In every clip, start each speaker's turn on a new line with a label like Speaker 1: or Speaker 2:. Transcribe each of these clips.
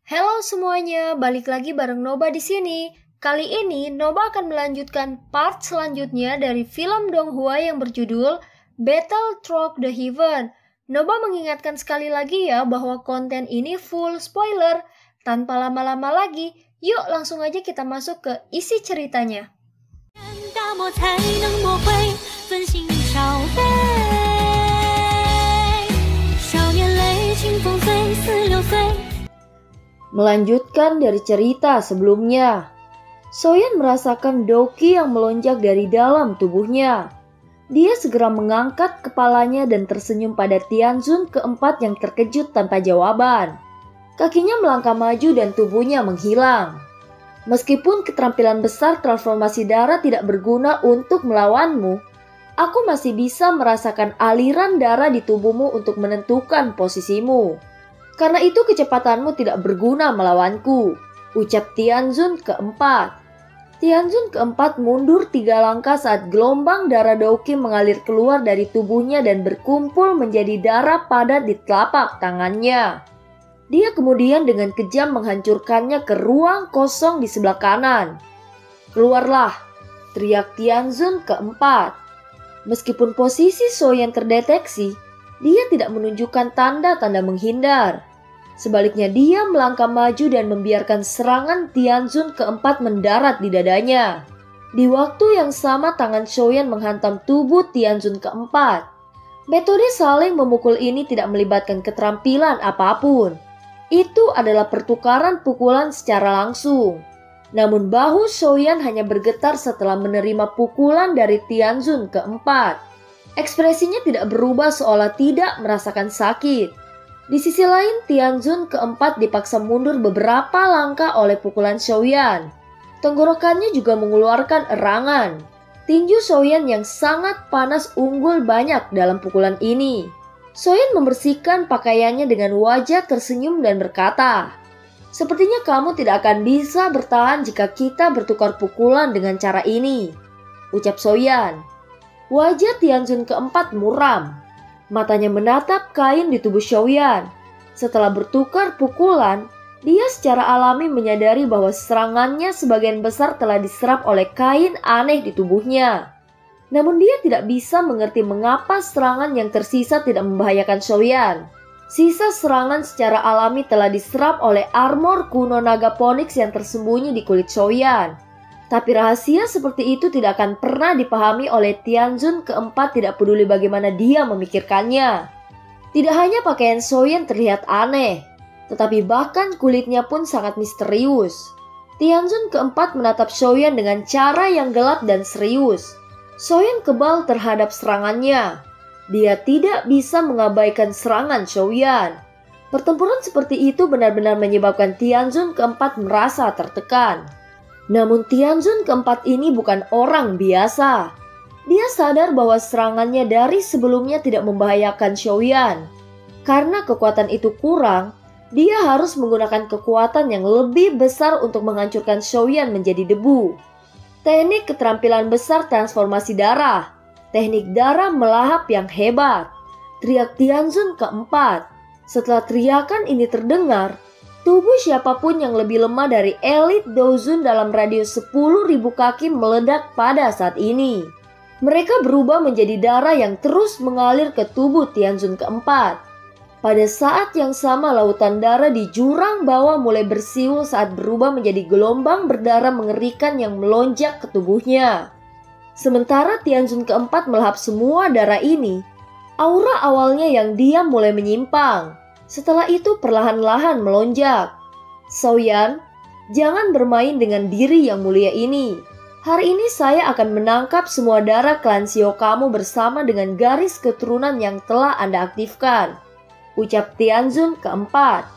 Speaker 1: Halo semuanya, balik lagi bareng Noba di sini. Kali ini Noba akan melanjutkan part selanjutnya dari film Donghua yang berjudul Battle Through the Heaven. Noba mengingatkan sekali lagi ya bahwa konten ini full spoiler. Tanpa lama-lama lagi, yuk langsung aja kita masuk ke isi ceritanya. Melanjutkan dari cerita sebelumnya, Soyan merasakan Doki yang melonjak dari dalam tubuhnya. Dia segera mengangkat kepalanya dan tersenyum pada Tianzun keempat yang terkejut tanpa jawaban. Kakinya melangkah maju dan tubuhnya menghilang. Meskipun keterampilan besar transformasi darah tidak berguna untuk melawanmu, aku masih bisa merasakan aliran darah di tubuhmu untuk menentukan posisimu. Karena itu kecepatanmu tidak berguna melawanku, ucap Tianzun keempat. Tianzun keempat mundur 3 langkah saat gelombang darah Doki mengalir keluar dari tubuhnya dan berkumpul menjadi darah padat di telapak tangannya. Dia kemudian dengan kejam menghancurkannya ke ruang kosong di sebelah kanan. Keluarlah, teriak Tianzun keempat. Meskipun posisi Soyan terdeteksi, dia tidak menunjukkan tanda-tanda menghindar. Sebaliknya dia melangkah maju dan membiarkan serangan Tianzun keempat mendarat di dadanya. Di waktu yang sama tangan Soyan menghantam tubuh Tianzun keempat. Metode saling memukul ini tidak melibatkan keterampilan apapun. Itu adalah pertukaran pukulan secara langsung. Namun bahu Soyan hanya bergetar setelah menerima pukulan dari Tianzun keempat. Ekspresinya tidak berubah seolah tidak merasakan sakit. Di sisi lain, Tianzun keempat dipaksa mundur beberapa langkah oleh pukulan Soyan. Tenggorokannya juga mengeluarkan erangan. Tinju Soyan yang sangat panas unggul banyak dalam pukulan ini. Soyan membersihkan pakaiannya dengan wajah tersenyum dan berkata, "Sepertinya kamu tidak akan bisa bertahan jika kita bertukar pukulan dengan cara ini," ucap Soyan. Wajah Tianzun keempat muram. Matanya menatap kain di tubuh Soyan. Setelah bertukar pukulan, dia secara alami menyadari bahwa serangannya sebagian besar telah diserap oleh kain aneh di tubuhnya. Namun dia tidak bisa mengerti mengapa serangan yang tersisa tidak membahayakan Soyan. Sisa serangan secara alami telah diserap oleh armor kuno naga Phoenix yang tersembunyi di kulit Soyan. Tapi rahasia seperti itu tidak akan pernah dipahami oleh Tianzun keempat, tidak peduli bagaimana dia memikirkannya. Tidak hanya pakaian Soyan terlihat aneh, tetapi bahkan kulitnya pun sangat misterius. Tianzun keempat menatap Soyan dengan cara yang gelap dan serius. Soyan kebal terhadap serangannya. Dia tidak bisa mengabaikan serangan Soyan. Pertempuran seperti itu benar-benar menyebabkan Tianzun keempat merasa tertekan. Namun Tianzun keempat ini bukan orang biasa. Dia sadar bahwa serangannya dari sebelumnya tidak membahayakan Soyan. Karena kekuatan itu kurang, dia harus menggunakan kekuatan yang lebih besar untuk menghancurkan Soyan menjadi debu. Teknik keterampilan besar transformasi darah. Teknik darah melahap yang hebat. Teriak Tianzun keempat. Setelah teriakan ini terdengar, tubuh siapapun yang lebih lemah dari elit Dozun dalam radius 10.000 kaki meledak pada saat ini. Mereka berubah menjadi darah yang terus mengalir ke tubuh Tianzun keempat. Pada saat yang sama lautan darah di jurang bawah mulai bersiul saat berubah menjadi gelombang berdarah mengerikan yang melonjak ke tubuhnya. Sementara Tianzun keempat melahap semua darah ini, aura awalnya yang diam mulai menyimpang. Setelah itu perlahan-lahan melonjak. "Soyan, jangan bermain dengan diri yang mulia ini. Hari ini saya akan menangkap semua darah klan Xiao kamu bersama dengan garis keturunan yang telah Anda aktifkan," ucap Tianzun keempat.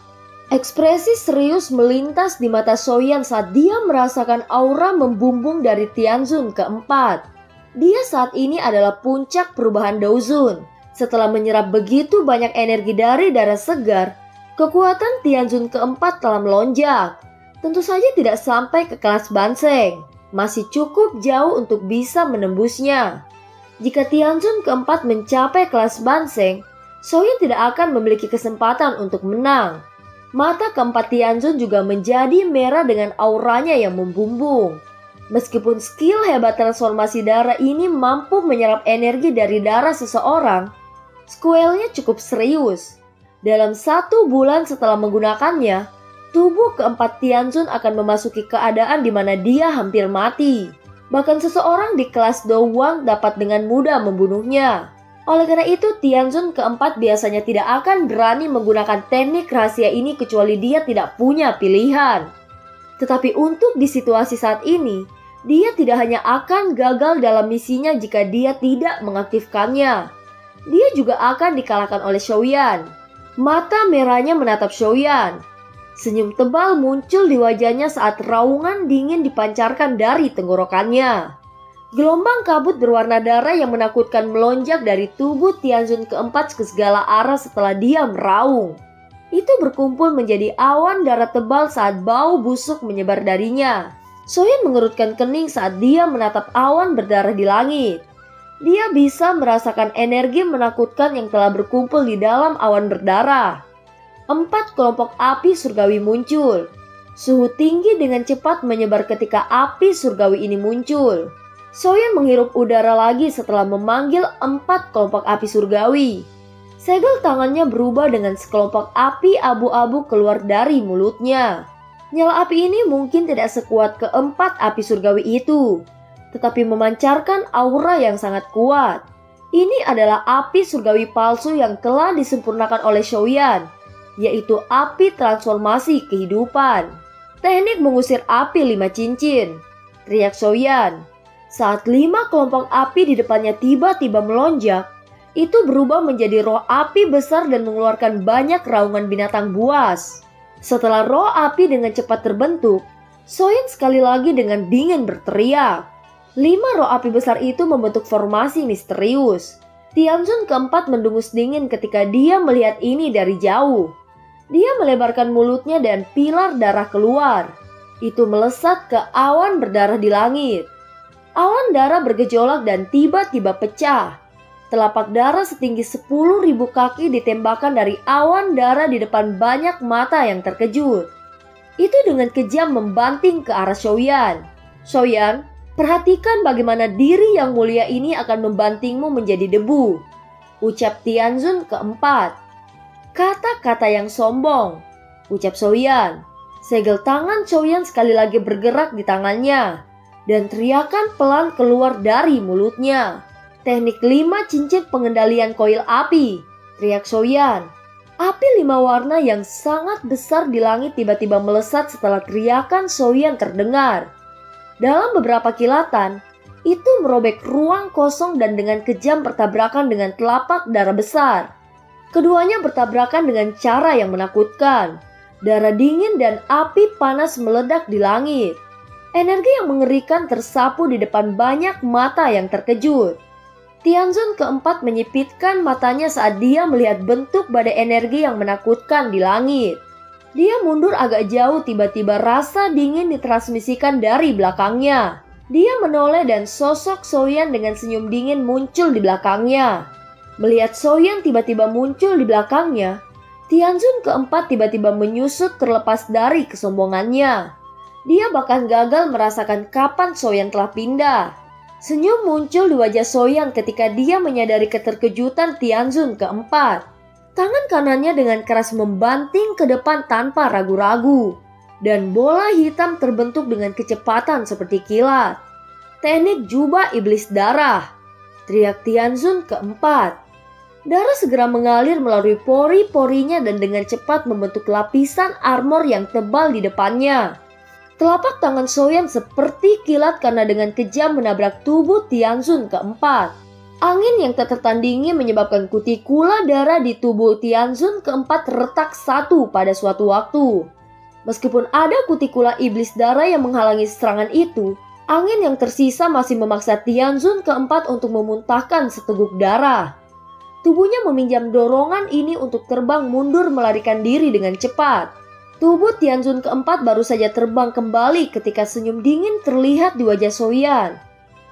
Speaker 1: Ekspresi serius melintas di mata Soyan saat dia merasakan aura membumbung dari Tianzun keempat. Dia saat ini adalah puncak perubahan Dozun. Setelah menyerap begitu banyak energi dari darah segar, kekuatan Tianzun keempat telah melonjak. Tentu saja tidak sampai ke kelas Banseng, masih cukup jauh untuk bisa menembusnya. Jika Tianzun keempat mencapai kelas Banseng, Soyan tidak akan memiliki kesempatan untuk menang. Mata keempat Tianzun juga menjadi merah dengan auranya yang membumbung. Meskipun skill hebat transformasi darah ini mampu menyerap energi dari darah seseorang, Squall-nya cukup serius. Dalam 1 bulan setelah menggunakannya, tubuh keempat Tianzun akan memasuki keadaan di mana dia hampir mati. Bahkan seseorang di kelas Dowang dapat dengan mudah membunuhnya. Oleh karena itu, Tianzun keempat biasanya tidak akan berani menggunakan teknik rahasia ini kecuali dia tidak punya pilihan. Tetapi untuk di situasi saat ini, dia tidak hanya akan gagal dalam misinya jika dia tidak mengaktifkannya. Dia juga akan dikalahkan oleh Xiaoyan. Mata merahnya menatap Xiaoyan. Senyum tebal muncul di wajahnya saat raungan dingin dipancarkan dari tenggorokannya. Gelombang kabut berwarna darah yang menakutkan melonjak dari tubuh Tianzun keempat ke segala arah setelah dia meraung. Itu berkumpul menjadi awan darah tebal saat bau busuk menyebar darinya. Xiaoyan mengerutkan kening saat dia menatap awan berdarah di langit. Dia bisa merasakan energi menakutkan yang telah berkumpul di dalam awan berdarah. 4 kelompok api surgawi muncul. Suhu tinggi dengan cepat menyebar ketika api surgawi ini muncul. Xiaoyan menghirup udara lagi setelah memanggil 4 kelompok api surgawi. Segel tangannya berubah dengan sekelompok api abu-abu keluar dari mulutnya. Nyala api ini mungkin tidak sekuat keempat api surgawi itu, tetapi memancarkan aura yang sangat kuat. Ini adalah api surgawi palsu yang telah disempurnakan oleh Xiaoyan, yaitu api transformasi kehidupan. Teknik mengusir api 5 cincin, teriak Xiaoyan. Saat 5 kelompok api di depannya tiba-tiba melonjak, itu berubah menjadi roh api besar dan mengeluarkan banyak raungan binatang buas. Setelah roh api dengan cepat terbentuk, Xiaoyan sekali lagi dengan dingin berteriak. 5 roh api besar itu membentuk formasi misterius. Tianzun keempat mendengus dingin ketika dia melihat ini dari jauh. Dia melebarkan mulutnya dan pilar darah keluar. Itu melesat ke awan berdarah di langit. Awan darah bergejolak dan tiba-tiba pecah. Telapak darah setinggi 10.000 kaki ditembakkan dari awan darah di depan banyak mata yang terkejut. Itu dengan kejam membanting ke arah Xiaoyan. Xiaoyan, perhatikan bagaimana diri yang mulia ini akan membantingmu menjadi debu, ucap Tianzun keempat. Kata-kata yang sombong, ucap Xiaoyan. Segel tangan Xiaoyan sekali lagi bergerak di tangannya, dan teriakan pelan keluar dari mulutnya. Teknik 5 cincin pengendalian koil api, teriak Xiaoyan. Api 5 warna yang sangat besar di langit tiba-tiba melesat setelah teriakan Xiaoyan terdengar. Dalam beberapa kilatan, itu merobek ruang kosong dan dengan kejam bertabrakan dengan telapak darah besar. Keduanya bertabrakan dengan cara yang menakutkan. Darah dingin dan api panas meledak di langit. Energi yang mengerikan tersapu di depan banyak mata yang terkejut. Tianzun keempat menyipitkan matanya saat dia melihat bentuk badai energi yang menakutkan di langit. Dia mundur agak jauh, tiba-tiba rasa dingin ditransmisikan dari belakangnya. Dia menoleh dan sosok Xiaoyan dengan senyum dingin muncul di belakangnya. Melihat Xiaoyan tiba-tiba muncul di belakangnya, Tianzun keempat tiba-tiba menyusut terlepas dari kesombongannya. Dia bahkan gagal merasakan kapan Xiaoyan telah pindah. Senyum muncul di wajah Xiaoyan ketika dia menyadari keterkejutan Tianzun keempat. Tangan kanannya dengan keras membanting ke depan tanpa ragu-ragu. Dan bola hitam terbentuk dengan kecepatan seperti kilat. Teknik jubah iblis darah, teriak Tianzun keempat. Darah segera mengalir melalui pori-porinya dan dengan cepat membentuk lapisan armor yang tebal di depannya. Telapak tangan Xiaoyan seperti kilat karena dengan kejam menabrak tubuh Tianzun keempat. Angin yang tak tertandingi menyebabkan kutikula darah di tubuh Tianzun keempat retak satu pada suatu waktu. Meskipun ada kutikula iblis darah yang menghalangi serangan itu, angin yang tersisa masih memaksa Tianzun keempat untuk memuntahkan seteguk darah. Tubuhnya meminjam dorongan ini untuk terbang mundur melarikan diri dengan cepat. Tubuh Tianzun keempat baru saja terbang kembali ketika senyum dingin terlihat di wajah Xiaoyan.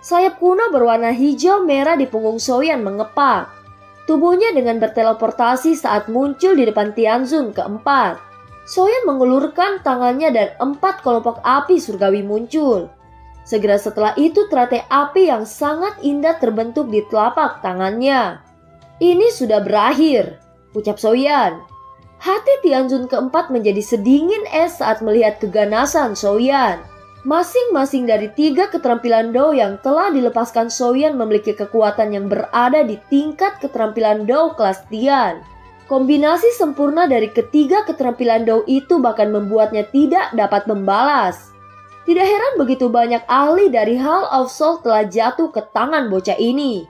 Speaker 1: Sayap kuno berwarna hijau merah di punggung Xiaoyan mengepak. Tubuhnya dengan berteleportasi saat muncul di depan Tianzun keempat. Soyan mengulurkan tangannya dan 4 kelompok api surgawi muncul. Segera setelah itu teratai api yang sangat indah terbentuk di telapak tangannya. "Ini sudah berakhir," ucap Soyan. Hati Tianzun keempat menjadi sedingin es saat melihat keganasan Soyan. Masing-masing dari 3 keterampilan Dao yang telah dilepaskan Soyan memiliki kekuatan yang berada di tingkat keterampilan Dao kelas Tian. Kombinasi sempurna dari ketiga keterampilan Dao itu bahkan membuatnya tidak dapat membalas. Tidak heran begitu banyak ahli dari Hall of Soul telah jatuh ke tangan bocah ini,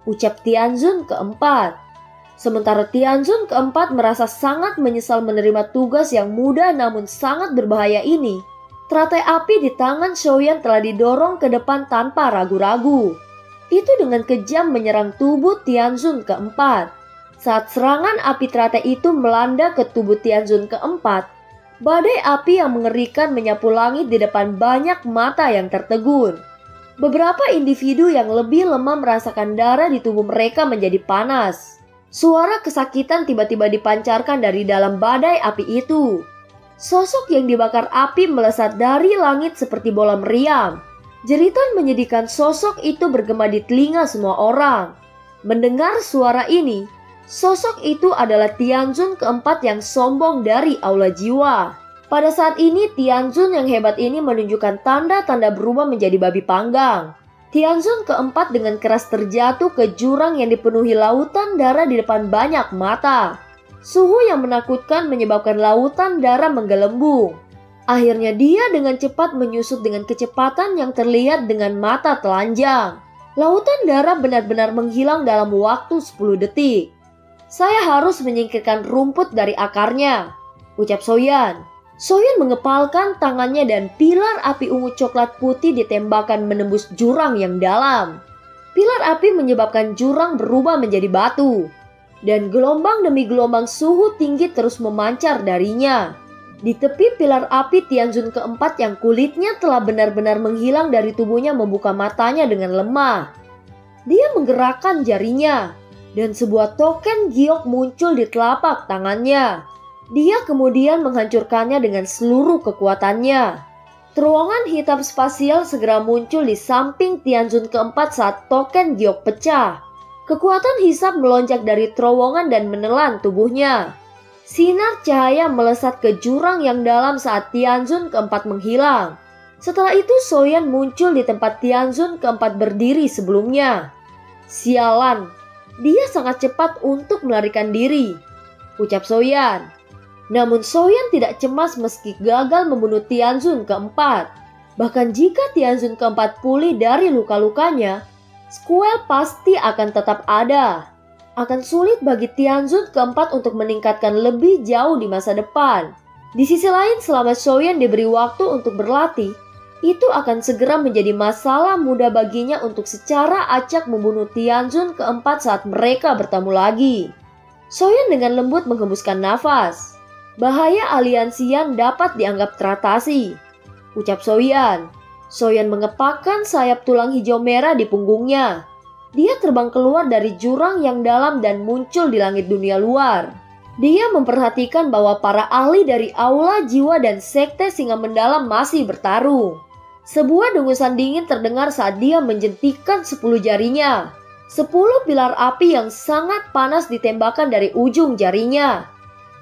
Speaker 1: ucap Tianzun keempat. Sementara Tianzun keempat merasa sangat menyesal menerima tugas yang mudah namun sangat berbahaya ini. Teratai api di tangan Soyan telah didorong ke depan tanpa ragu-ragu. Itu dengan kejam menyerang tubuh Tianzun keempat. Saat serangan api teratai itu melanda ke tubuh Tianzun keempat, badai api yang mengerikan menyapu langit di depan banyak mata yang tertegun. Beberapa individu yang lebih lemah merasakan darah di tubuh mereka menjadi panas. Suara kesakitan tiba-tiba dipancarkan dari dalam badai api itu. Sosok yang dibakar api melesat dari langit seperti bola meriam. Jeritan menyedihkan sosok itu bergema di telinga semua orang. Mendengar suara ini, sosok itu adalah Tianzun keempat yang sombong dari Aula Jiwa. Pada saat ini Tianzun yang hebat ini menunjukkan tanda-tanda berubah menjadi babi panggang. Tianzun keempat dengan keras terjatuh ke jurang yang dipenuhi lautan darah di depan banyak mata. Suhu yang menakutkan menyebabkan lautan darah menggelembung. Akhirnya dia dengan cepat menyusut dengan kecepatan yang terlihat dengan mata telanjang. Lautan darah benar-benar menghilang dalam waktu 10 detik. "Saya harus menyingkirkan rumput dari akarnya," ucap Soyan. Soyan mengepalkan tangannya dan pilar api ungu coklat putih ditembakkan menembus jurang yang dalam. Pilar api menyebabkan jurang berubah menjadi batu. Dan gelombang demi gelombang suhu tinggi terus memancar darinya. Di tepi pilar api Tianzun keempat yang kulitnya telah benar-benar menghilang dari tubuhnya membuka matanya dengan lemah. Dia menggerakkan jarinya. Dan sebuah token giok muncul di telapak tangannya. Dia kemudian menghancurkannya dengan seluruh kekuatannya. Terowongan hitam spasial segera muncul di samping Tianzun keempat saat token giok pecah. Kekuatan hisap melonjak dari terowongan dan menelan tubuhnya. Sinar cahaya melesat ke jurang yang dalam saat Tianzun keempat menghilang. Setelah itu Soyan muncul di tempat Tianzun keempat berdiri sebelumnya. "Sialan, dia sangat cepat untuk melarikan diri," ucap Soyan. Namun Soyan tidak cemas meski gagal membunuh Tianzun keempat. Bahkan jika Tianzun keempat pulih dari luka-lukanya, Squall pasti akan tetap ada. Akan sulit bagi Tianzun keempat untuk meningkatkan lebih jauh di masa depan. Di sisi lain, selama Soyan diberi waktu untuk berlatih, itu akan segera menjadi masalah mudah baginya untuk secara acak membunuh Tianzun keempat saat mereka bertemu lagi. Soyan dengan lembut menghembuskan nafas. "Bahaya aliansian dapat dianggap teratasi," ucap Soyan. Soyan mengepakkan sayap tulang hijau merah di punggungnya. Dia terbang keluar dari jurang yang dalam dan muncul di langit dunia luar. Dia memperhatikan bahwa para ahli dari Aula Jiwa dan Sekte Singa Mendalam masih bertarung. Sebuah dengusan dingin terdengar saat dia menjentikan 10 jarinya. 10 pilar api yang sangat panas ditembakkan dari ujung jarinya.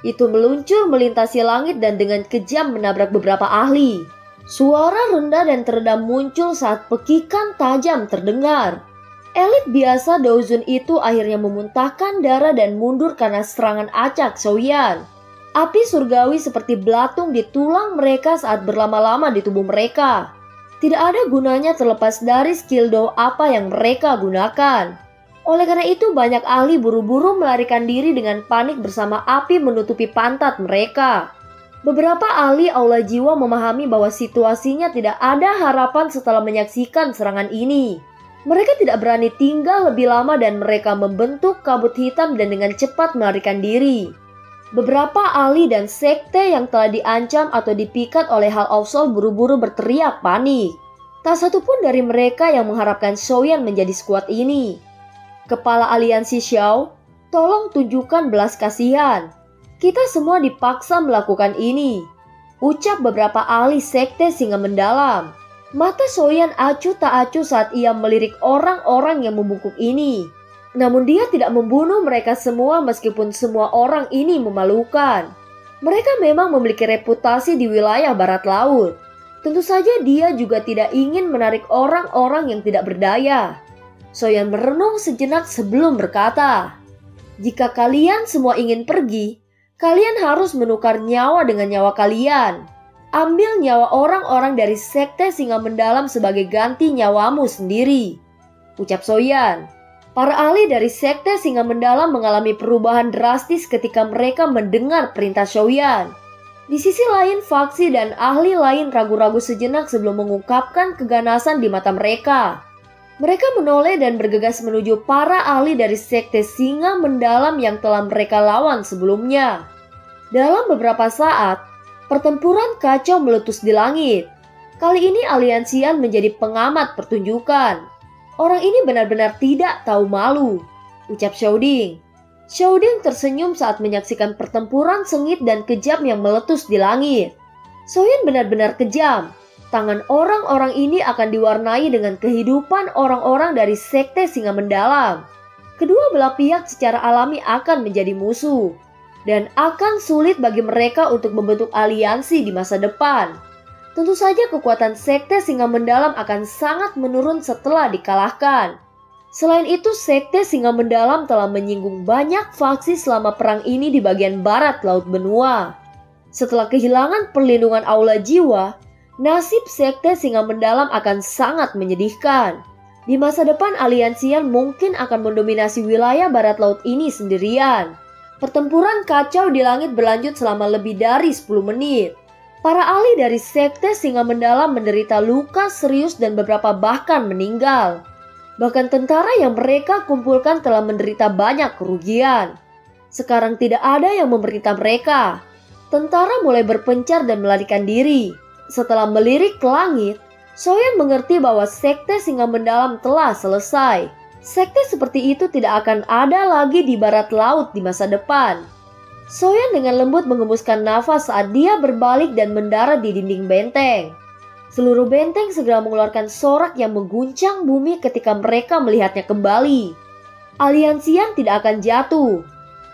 Speaker 1: Itu meluncur melintasi langit dan dengan kejam menabrak beberapa ahli. Suara rendah dan teredam muncul saat pekikan tajam terdengar. Elit biasa Daozun itu akhirnya memuntahkan darah dan mundur karena serangan acak Soyan. Api surgawi seperti belatung di tulang mereka saat berlama-lama di tubuh mereka. Tidak ada gunanya terlepas dari skill Dao apa yang mereka gunakan. Oleh karena itu banyak ahli buru-buru melarikan diri dengan panik bersama api menutupi pantat mereka. Beberapa ahli Aula Jiwa memahami bahwa situasinya tidak ada harapan setelah menyaksikan serangan ini. Mereka tidak berani tinggal lebih lama dan mereka membentuk kabut hitam dan dengan cepat melarikan diri. Beberapa ahli dan sekte yang telah diancam atau dipikat oleh Hall of Soul buru-buru berteriak panik. Tak satu pun dari mereka yang mengharapkan Soyan menjadi skuad ini. "Kepala aliansi Xiao, tolong tunjukkan belas kasihan," Kita semua dipaksa melakukan ini, ucap beberapa ahli sekte singa mendalam. Mata Soyan acuh tak acuh saat ia melirik orang-orang yang membungkuk ini. Namun dia tidak membunuh mereka semua meskipun semua orang ini memalukan. Mereka memang memiliki reputasi di wilayah barat laut. Tentu saja dia juga tidak ingin menarik orang-orang yang tidak berdaya. Soyan merenung sejenak sebelum berkata, "Jika kalian semua ingin pergi, kalian harus menukar nyawa dengan nyawa kalian. Ambil nyawa orang-orang dari sekte singa mendalam sebagai ganti nyawamu sendiri," ucap Soyan. Para ahli dari sekte singa mendalam mengalami perubahan drastis ketika mereka mendengar perintah Soyan. Di sisi lain, faksi dan ahli lain ragu-ragu sejenak sebelum mengungkapkan keganasan di mata mereka. Mereka menoleh dan bergegas menuju para ahli dari sekte singa mendalam yang telah mereka lawan sebelumnya. Dalam beberapa saat, pertempuran kacau meletus di langit. Kali ini Aliansian menjadi pengamat pertunjukan. Orang ini benar-benar tidak tahu malu, ucap Xiaoding. Xiaoding tersenyum saat menyaksikan pertempuran sengit dan kejam yang meletus di langit. Soyan benar-benar kejam. Tangan orang-orang ini akan diwarnai dengan kehidupan orang-orang dari sekte singa mendalam. Kedua belah pihak secara alami akan menjadi musuh, dan akan sulit bagi mereka untuk membentuk aliansi di masa depan. Tentu saja kekuatan sekte singa mendalam akan sangat menurun setelah dikalahkan. Selain itu, sekte singa mendalam telah menyinggung banyak faksi selama perang ini di bagian barat laut benua. Setelah kehilangan perlindungan aula jiwa, nasib sekte singa mendalam akan sangat menyedihkan. Di masa depan Aliansian mungkin akan mendominasi wilayah barat laut ini sendirian. Pertempuran kacau di langit berlanjut selama lebih dari 10 menit. Para ahli dari sekte singa mendalam menderita luka serius dan beberapa bahkan meninggal. Bahkan tentara yang mereka kumpulkan telah menderita banyak kerugian. Sekarang tidak ada yang memerintah mereka. Tentara mulai berpencar dan melarikan diri. Setelah melirik ke langit, Soyan mengerti bahwa sekte singa mendalam telah selesai. Sekte seperti itu tidak akan ada lagi di barat laut di masa depan. Soyan dengan lembut mengembuskan nafas saat dia berbalik dan mendarat di dinding benteng. Seluruh benteng segera mengeluarkan sorak yang mengguncang bumi ketika mereka melihatnya kembali. Aliansian tidak akan jatuh.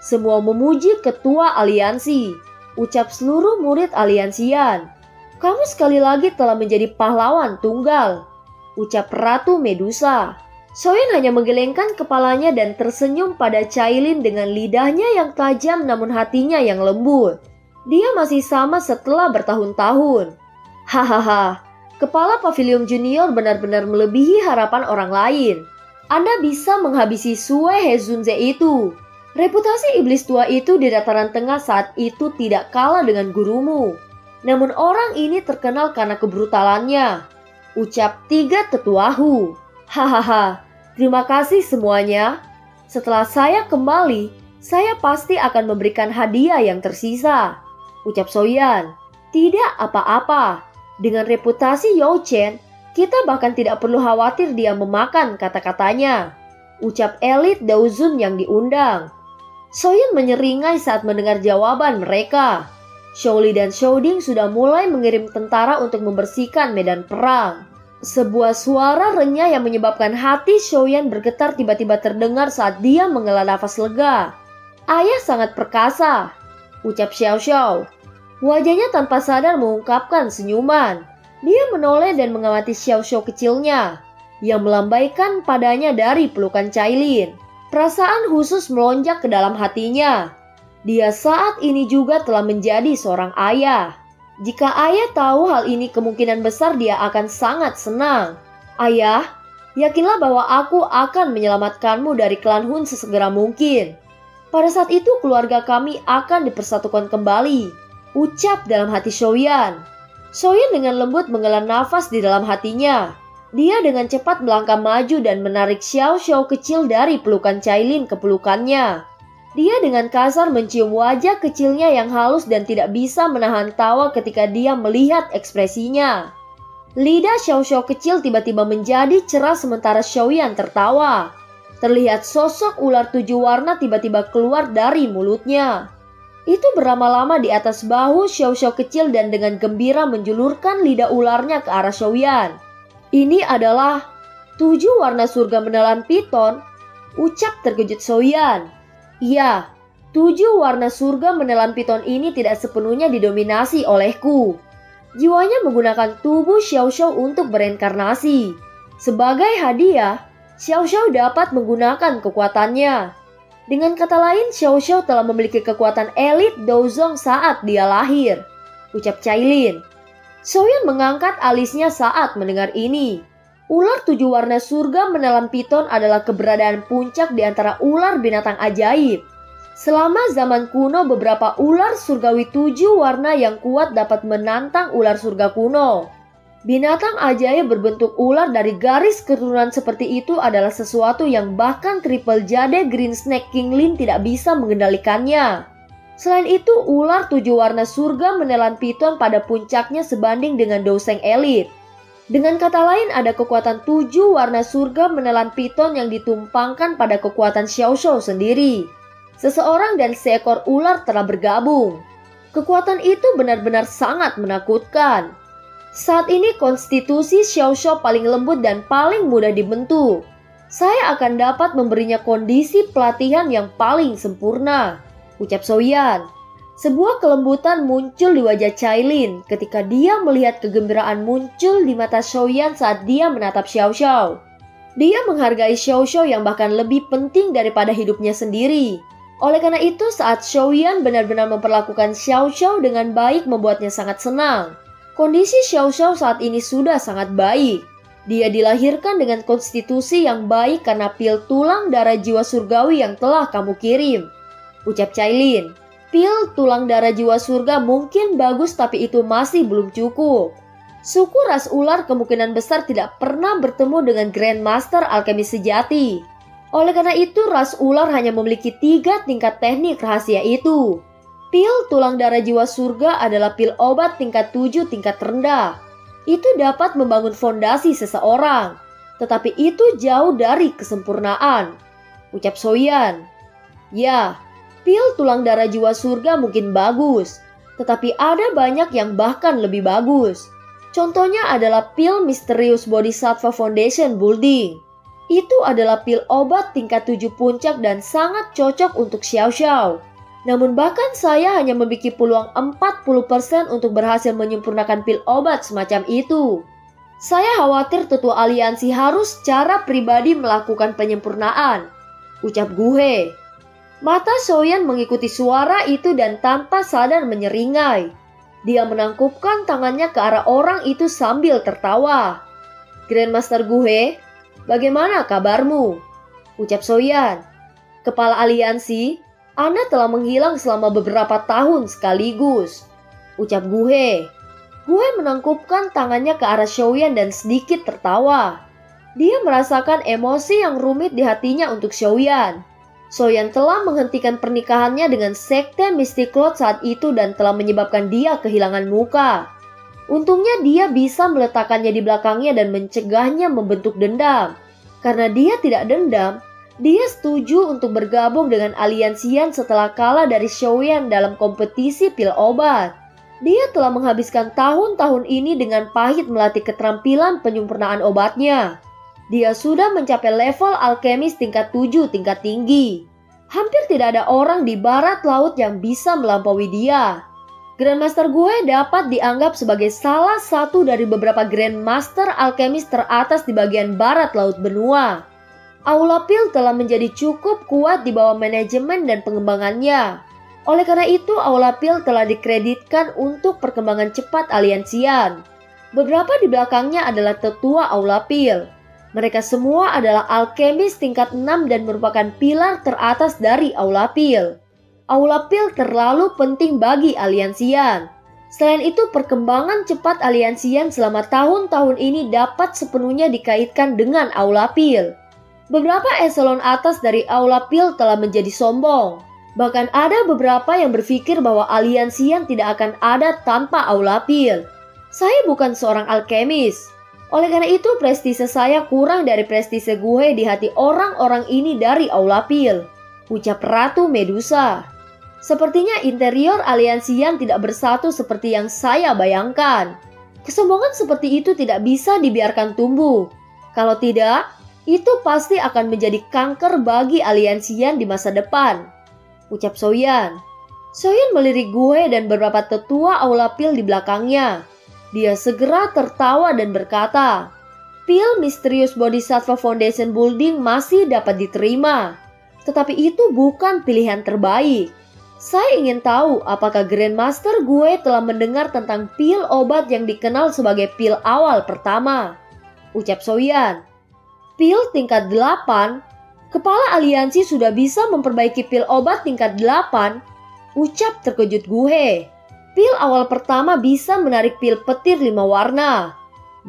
Speaker 1: Semua memuji ketua aliansi, ucap seluruh murid Aliansian. "Kamu sekali lagi telah menjadi pahlawan tunggal," ucap Ratu Medusa. Soyan hanya menggelengkan kepalanya dan tersenyum pada Cailin dengan lidahnya yang tajam namun hatinya yang lembut. Dia masih sama setelah bertahun-tahun. Hahaha, kepala Pavilion Junior benar-benar melebihi harapan orang lain. Anda bisa menghabisi Sue Hezunze itu. Reputasi iblis tua itu di dataran tengah saat itu tidak kalah dengan gurumu. Namun orang ini terkenal karena kebrutalannya, ucap tiga tetuahu. Hahaha. Terima kasih semuanya. Setelah saya kembali, saya pasti akan memberikan hadiah yang tersisa, ucap Soyan. Tidak apa-apa. Dengan reputasi Yao Chen, kita bahkan tidak perlu khawatir dia memakan kata-katanya, ucap elit Daozun yang diundang. Soyan menyeringai saat mendengar jawaban mereka. Xiaoli dan Xiaoding sudah mulai mengirim tentara untuk membersihkan medan perang. Sebuah suara renyah yang menyebabkan hati Soyan bergetar tiba-tiba terdengar saat dia menghela nafas lega. "Ayah sangat perkasa," ucap Xiao Xiao. Wajahnya tanpa sadar mengungkapkan senyuman. Dia menoleh dan mengamati Xiao Xiao kecilnya yang melambaikan padanya dari pelukan Cailin. Perasaan khusus melonjak ke dalam hatinya. Dia saat ini juga telah menjadi seorang ayah. Jika ayah tahu hal ini, kemungkinan besar dia akan sangat senang. "Ayah, yakinlah bahwa aku akan menyelamatkanmu dari klan Hun sesegera mungkin. Pada saat itu keluarga kami akan dipersatukan kembali," ucap dalam hati Soyan. Soyan dengan lembut menghela nafas di dalam hatinya. Dia dengan cepat melangkah maju dan menarik Xiao Xiao kecil dari pelukan Cailin ke pelukannya. Dia dengan kasar mencium wajah kecilnya yang halus dan tidak bisa menahan tawa ketika dia melihat ekspresinya. Lidah Xiao Xiao kecil tiba-tiba menjadi cerah sementara Xiaoyan tertawa. Terlihat sosok ular 7 warna tiba-tiba keluar dari mulutnya. Itu berlama-lama di atas bahu Xiao Xiao kecil dan dengan gembira menjulurkan lidah ularnya ke arah Xiaoyan. Ini adalah 7 warna surga menelan piton, ucap terkejut Xiaoyan. Iya, 7 warna surga menelan piton ini tidak sepenuhnya didominasi olehku. Jiwanya menggunakan tubuh Xiao Xiao untuk bereinkarnasi. Sebagai hadiah, Xiao Xiao dapat menggunakan kekuatannya. Dengan kata lain, Xiao Xiao telah memiliki kekuatan elit Douzong saat dia lahir, ucap Cailin. Xiaoyan mengangkat alisnya saat mendengar ini. Ular 7 warna surga menelan piton adalah keberadaan puncak di antara ular binatang ajaib. Selama zaman kuno, beberapa ular surgawi 7 warna yang kuat dapat menantang ular surga kuno. Binatang ajaib berbentuk ular dari garis keturunan seperti itu adalah sesuatu yang bahkan triple jade Green Snake King Lin tidak bisa mengendalikannya. Selain itu, ular 7 warna surga menelan piton pada puncaknya sebanding dengan Douseng Elite. Dengan kata lain, ada kekuatan 7 warna surga menelan piton yang ditumpangkan pada kekuatan Xiao Xiao sendiri. Seseorang dan seekor ular telah bergabung. Kekuatan itu benar-benar sangat menakutkan. Saat ini konstitusi Xiao Xiao paling lembut dan paling mudah dibentuk. Saya akan dapat memberinya kondisi pelatihan yang paling sempurna, ucap Xiaoyan. Sebuah kelembutan muncul di wajah Cailin ketika dia melihat kegembiraan muncul di mata Xiaoyan saat dia menatap Xiao Xiao. Dia menghargai Xiao Xiao yang bahkan lebih penting daripada hidupnya sendiri. Oleh karena itu, saat Xiaoyan benar-benar memperlakukan Xiao Xiao dengan baik membuatnya sangat senang. Kondisi Xiao Xiao saat ini sudah sangat baik. Dia dilahirkan dengan konstitusi yang baik karena pil tulang darah jiwa surgawi yang telah kamu kirim, ucap Cailin. Pil tulang darah jiwa surga mungkin bagus, tapi itu masih belum cukup. Suku ras ular kemungkinan besar tidak pernah bertemu dengan Grandmaster alkemis sejati. Oleh karena itu, ras ular hanya memiliki 3 tingkat teknik rahasia itu. Pil tulang darah jiwa surga adalah pil obat tingkat 7 tingkat rendah. Itu dapat membangun fondasi seseorang, tetapi itu jauh dari kesempurnaan, ucap Xiaoyan. Ya, pil tulang darah jiwa surga mungkin bagus, tetapi ada banyak yang bahkan lebih bagus. Contohnya adalah pil Misterius Bodhisattva Foundation Building. Itu adalah pil obat tingkat 7 puncak dan sangat cocok untuk Xiao Xiao. Namun bahkan saya hanya memiliki peluang 40% untuk berhasil menyempurnakan pil obat semacam itu. Saya khawatir tetua aliansi harus secara pribadi melakukan penyempurnaan, ucap Guhe. Mata Xiaoyan mengikuti suara itu dan tanpa sadar menyeringai. Dia menangkupkan tangannya ke arah orang itu sambil tertawa. Grandmaster Guhe, bagaimana kabarmu? Ucap Xiaoyan. Kepala aliansi, Anda telah menghilang selama beberapa tahun sekaligus, ucap Guhe. Guhe menangkupkan tangannya ke arah Xiaoyan dan sedikit tertawa. Dia merasakan emosi yang rumit di hatinya untuk Xiaoyan. Xiaoyan telah menghentikan pernikahannya dengan sekte Mystic Cloud saat itu dan telah menyebabkan dia kehilangan muka. Untungnya dia bisa meletakkannya di belakangnya dan mencegahnya membentuk dendam. Karena dia tidak dendam, dia setuju untuk bergabung dengan aliansian setelah kalah dari Xiaoyan dalam kompetisi pil obat. Dia telah menghabiskan tahun-tahun ini dengan pahit melatih keterampilan penyempurnaan obatnya. Dia sudah mencapai level alkemis tingkat 7 tingkat tinggi. Hampir tidak ada orang di barat laut yang bisa melampaui dia. Grandmaster Guhe dapat dianggap sebagai salah satu dari beberapa Grandmaster alkemis teratas di bagian barat laut benua. Aula Pil telah menjadi cukup kuat di bawah manajemen dan pengembangannya. Oleh karena itu, Aula Pil telah dikreditkan untuk perkembangan cepat aliansian. Beberapa di belakangnya adalah tetua Aula Pil. Mereka semua adalah alkemis tingkat 6 dan merupakan pilar teratas dari Aula Pil. Aula Pil terlalu penting bagi aliansian. Selain itu, perkembangan cepat aliansian selama tahun-tahun ini dapat sepenuhnya dikaitkan dengan Aula Pil. Beberapa eselon atas dari Aula Pil telah menjadi sombong. Bahkan ada beberapa yang berpikir bahwa aliansian tidak akan ada tanpa Aula Pil. Saya bukan seorang alkemis. Oleh karena itu, prestise saya kurang dari prestise Guhe di hati orang-orang ini dari Aula Pil, ucap Ratu Medusa. Sepertinya interior aliansian tidak bersatu seperti yang saya bayangkan. Kesombongan seperti itu tidak bisa dibiarkan tumbuh. Kalau tidak, itu pasti akan menjadi kanker bagi aliansian di masa depan, ucap Soyan. Soyan melirik gue dan beberapa tetua Aula Pil di belakangnya. Dia segera tertawa dan berkata, Pil Misterius Bodhisattva Foundation Building masih dapat diterima. Tetapi itu bukan pilihan terbaik. Saya ingin tahu apakah Grandmaster gue telah mendengar tentang pil obat yang dikenal sebagai pil awal pertama, ucap Soyan. Pil tingkat 8? Kepala aliansi sudah bisa memperbaiki pil obat tingkat 8? Ucap terkejut gue. Pil awal pertama bisa menarik pil petir 5 warna.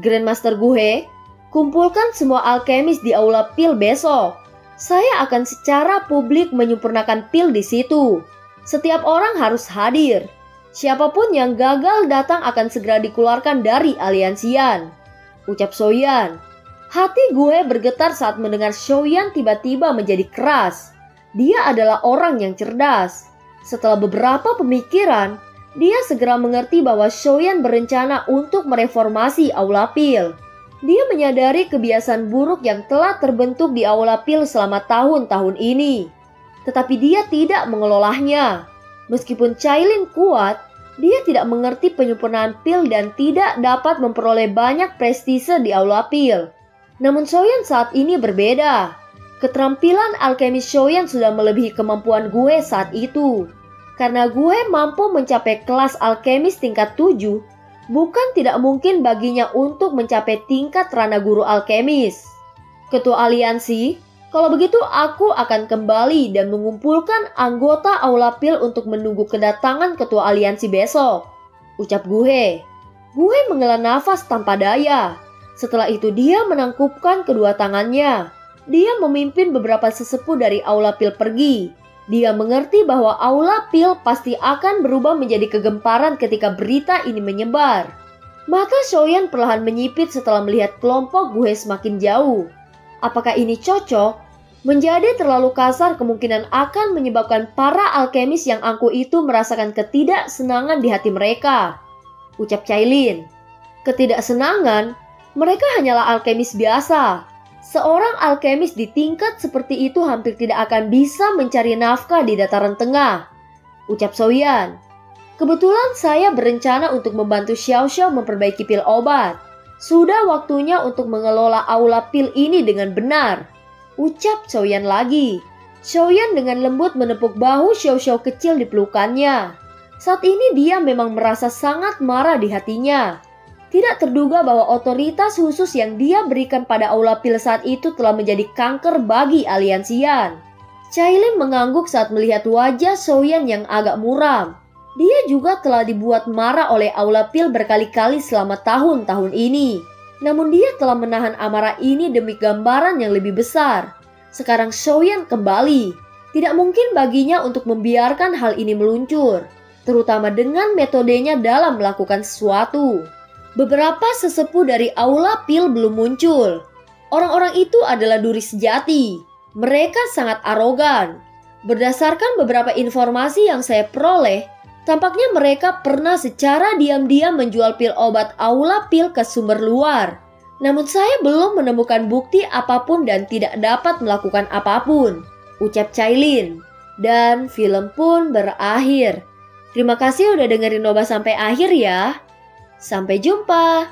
Speaker 1: Grandmaster gue, kumpulkan semua alkemis di aula pil besok. Saya akan secara publik menyempurnakan pil di situ. Setiap orang harus hadir. Siapapun yang gagal datang akan segera dikeluarkan dari aliansian, ucap Soyan. Hati gue bergetar saat mendengar Soyan tiba-tiba menjadi keras. Dia adalah orang yang cerdas. Setelah beberapa pemikiran, dia segera mengerti bahwa Soyan berencana untuk mereformasi Aula Pil. Dia menyadari kebiasaan buruk yang telah terbentuk di Aula Pil selama tahun-tahun ini. Tetapi dia tidak mengelolanya. Meskipun Cailin kuat, dia tidak mengerti penyempurnaan pil dan tidak dapat memperoleh banyak prestise di Aula Pil. Namun Soyan saat ini berbeda. Keterampilan alkemis Soyan sudah melebihi kemampuan gue saat itu. Karena gue mampu mencapai kelas alkemis tingkat 7, bukan tidak mungkin baginya untuk mencapai tingkat Rana Guru alkemis. Ketua aliansi, kalau begitu aku akan kembali dan mengumpulkan anggota Aula Pil untuk menunggu kedatangan ketua aliansi besok, ucap gue. Gue menghela nafas tanpa daya. Setelah itu dia menangkupkan kedua tangannya. Dia memimpin beberapa sesepuh dari Aula Pil pergi. Dia mengerti bahwa Aula Pil pasti akan berubah menjadi kegemparan ketika berita ini menyebar. Mata Soyan perlahan menyipit setelah melihat kelompok gue semakin jauh. Apakah ini cocok? Menjadi terlalu kasar kemungkinan akan menyebabkan para alkemis yang angkuh itu merasakan ketidaksenangan di hati mereka, ucap Cailin. Ketidaksenangan? Mereka hanyalah alkemis biasa. Seorang alkemis di tingkat seperti itu hampir tidak akan bisa mencari nafkah di dataran tengah, ucap Soyan. Kebetulan saya berencana untuk membantu Xiao Xiao memperbaiki pil obat. Sudah waktunya untuk mengelola aula pil ini dengan benar, ucap Soyan lagi. Soyan dengan lembut menepuk bahu Xiao Xiao kecil di pelukannya. Saat ini dia memang merasa sangat marah di hatinya. Tidak terduga bahwa otoritas khusus yang dia berikan pada aula pil saat itu telah menjadi kanker bagi aliansian. Cailin mengangguk saat melihat wajah Soyan yang agak muram. Dia juga telah dibuat marah oleh aula pil berkali-kali selama tahun-tahun ini. Namun dia telah menahan amarah ini demi gambaran yang lebih besar. Sekarang Soyan kembali. Tidak mungkin baginya untuk membiarkan hal ini meluncur, terutama dengan metodenya dalam melakukan sesuatu. Beberapa sesepuh dari aula pil belum muncul. Orang-orang itu adalah duri sejati. Mereka sangat arogan. Berdasarkan beberapa informasi yang saya peroleh, tampaknya mereka pernah secara diam-diam menjual pil obat aula pil ke sumber luar. Namun saya belum menemukan bukti apapun dan tidak dapat melakukan apapun, ucap Cailin. Dan film pun berakhir. Terima kasih udah dengerin Noba sampai akhir ya. Sampai jumpa.